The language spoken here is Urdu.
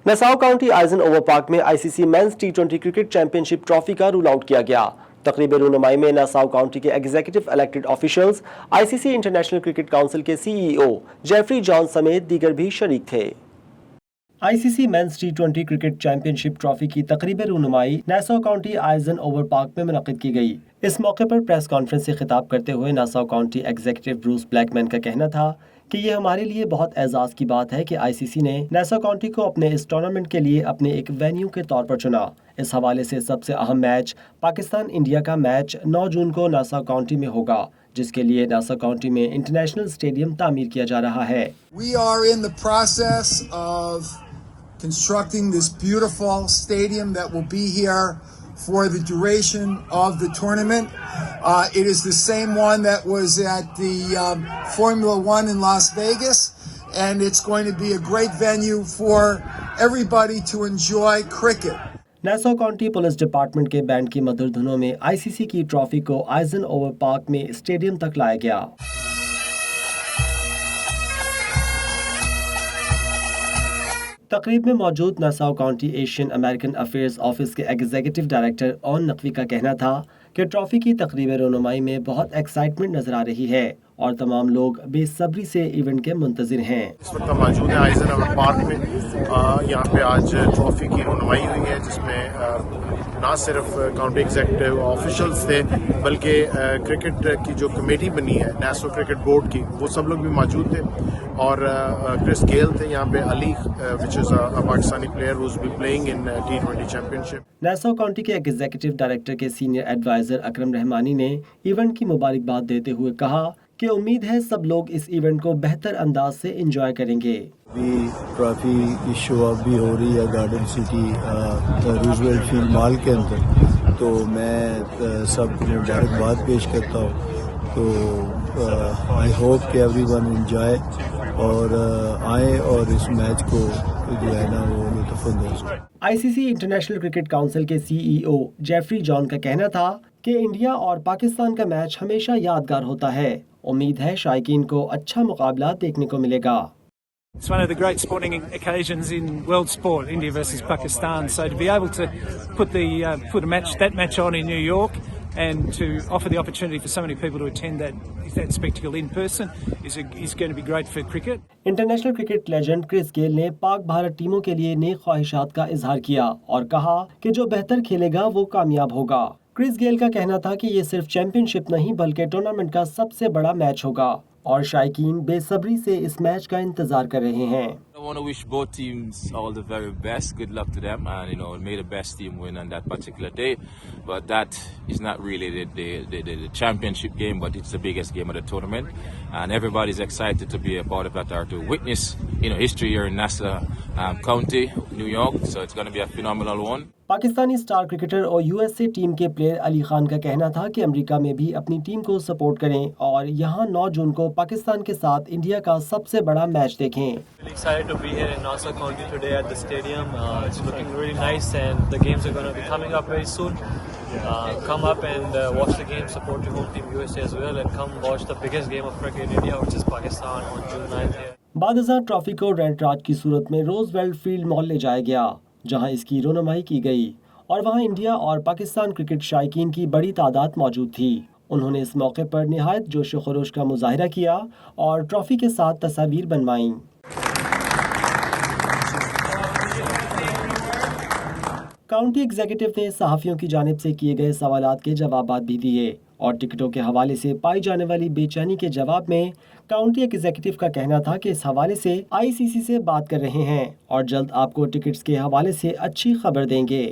نساؤ کاؤنٹی آئزن اوور پارک میں I C C men's T20 cricket championship trophy کا رول آؤٹ کیا گیا۔ تقریب رونمائی میں نساؤ کاؤنٹی کے executive elected officials, I C C International Cricket Council کے CEO جیفری جان سمیت دیگر بھی شریک تھے۔ I C C men's T20 cricket championship trophy کی تقریب رونمائی Nassau County Eisenhower Park میں منعقد کی گئی۔ اس موقع پر پریس کانفرنس سے خطاب کرتے ہوئے Nassau County executive Bruce Blakeman کا کہنا تھا کہ یہ ہمارے لیے بہت اعزاز کی بات ہے کہ آئی سی سی نے ناساؤ کاؤنٹی کو اپنے اس ٹورنامنٹ کے لیے اپنے ایک وینیو کے طور پر چنا۔ اس حوالے سے سب سے اہم میچ پاکستان انڈیا کا میچ 9 جون کو ناساؤ کاؤنٹی میں ہوگا، جس کے لیے ناساؤ کاؤنٹی میں انٹرنیشنل اسٹیڈیم تعمیر کیا جا رہا ہے۔ We are in the process of constructing this beautiful stadium that will be here for the duration of the tournament. It is the same one that was at the Formula One in Las Vegas, and it's going to be a great venue for everybody to enjoy cricket. Nassau County police department کے بینڈ کی مدھر دھنوں میں آئی سی سی کی ٹرافی کو آئزن اوور پارک میں اسٹیڈیم تک لایا گیا۔ تقریب میں موجود Nassau County Asian American affairs office کے ایگزیکٹو ڈائریکٹر اون نقوی کا کہنا تھا کہ ٹرافی کی تقریب رونمائی میں بہت ایکسائٹمنٹ نظر آ رہی ہے اور تمام لوگ بے صبری سے ایونٹ کے منتظر ہیں۔ اس وقت ہم موجود ہیں آئزن اوور پارک میں۔ یہاں پہ آج ٹرافی کی رونمائی ہوئی ہے، جس میں نہ صرف کاؤنٹی ایگزیکٹو آفیشلز تھے بلکہ کرکٹ کی جو کمیٹی بنی ہے نیشنل کرکٹ بورڈ کی، وہ سب لوگ بھی موجود تھے، اور کرس گیل تھے یہاں پہ، Ali which is a Pakistani player who's been playing in T20 Championship۔ Nassau County کے ایگزیکٹو ڈائریکٹر کے سینئر ایڈوائزر اکرم رحمانی نے ایونٹ کی مبارکباد دیتے ہوئے کہا کہ امید ہے سب لوگ اس ایونٹ کو بہتر انداز سے انجوائے کریں گے۔ ٹرافی کی شو اپ بھی ہو رہی ہے گارڈن سٹی روزویلٹ فیلڈ مال کے اندر، تو میں سب کو مبارکباد پیش کرتا ہوں۔ تو آئی ہوپ کہ ایوری ون انجوائے اور آئیں اور اس میچ کو جو ہے نا وہ لطف اندوز کریں۔ آئی C C International Cricket Council کے CEO جیفری جان کا کہنا تھا کہ انڈیا اور پاکستان کا میچ ہمیشہ یادگار ہوتا ہے۔ امید ہے شائقین کو اچھا مقابلہ دیکھنے کو ملے گا۔ It's one of the great sporting occasions in world sport, India versus Pakistan. So to be able to put that match on in New York and to offer the opportunity for so many people to attend that spectacle in person is going to be great for cricket. International cricket legend Chris Gayle نے پاک بھارت ٹیموں کے لیے نیک خواہشات کا اظہار کیا اور کہا کہ جو بہتر کھیلے گا وہ کامیاب ہوگا۔ کرس گیل کا کہنا تھا کہ یہ صرف چیمپئن شپ نہیں بلکہ ٹورنامنٹ کا سب سے بڑا میچ ہوگا اور شائقین بے صبری سے اس میچ کا انتظار کر رہے ہیں۔ I want to wish both teams all the very best. Good luck to them, and may the best team win on that particular day. But that is not really the championship game, but it's the biggest game of the tournament, and everybody's excited to be a part of that or to witness history here in Nassau County, New York. So it's going to be a phenomenal one. Pakistani star cricketer اور USA ٹیم کے پلیئر علی خان کا کہنا تھا کہ امریکہ میں بھی اپنی ٹیم کو سپورٹ کریں اور یہاں 9 جون کو پاکستان کے ساتھ انڈیا کا سب سے بڑا میچ دیکھیں۔ Excited to be here in Nassau County today at the stadium. It's looking really nice, and the games are going to be coming up very soon. Come up and watch the game, support your home team USA as well, and come watch the biggest game of cricket in India, which is Pakistan on June 9th here. بعد ازاں ٹرافی کو رینٹ راج کی صورت میں روزویلٹ فیلڈ مال لے جایا گیا، جہاں اس کی رونمائی کی گئی اور وہاں انڈیا اور پاکستان کرکٹ شائقین کی بڑی تعداد موجود تھی۔ انہوں نے اس موقع پر نہایت جوش و خروش کا مظاہرہ کیا اور ٹرافی کے ساتھ تصاویر بنوائیں۔ کاؤنٹی ایگزیکٹو نے صحافیوں کی جانب سے کیے گئے سوالات کے جوابات بھی دیے اور ٹکٹوں کے حوالے سے پائی جانے والی بے چینی کے جواب میں کاؤنٹی ایگزیکٹو کا کہنا تھا کہ اس حوالے سے آئی سی سی سے بات کر رہے ہیں اور جلد آپ کو ٹکٹس کے حوالے سے اچھی خبر دیں گے۔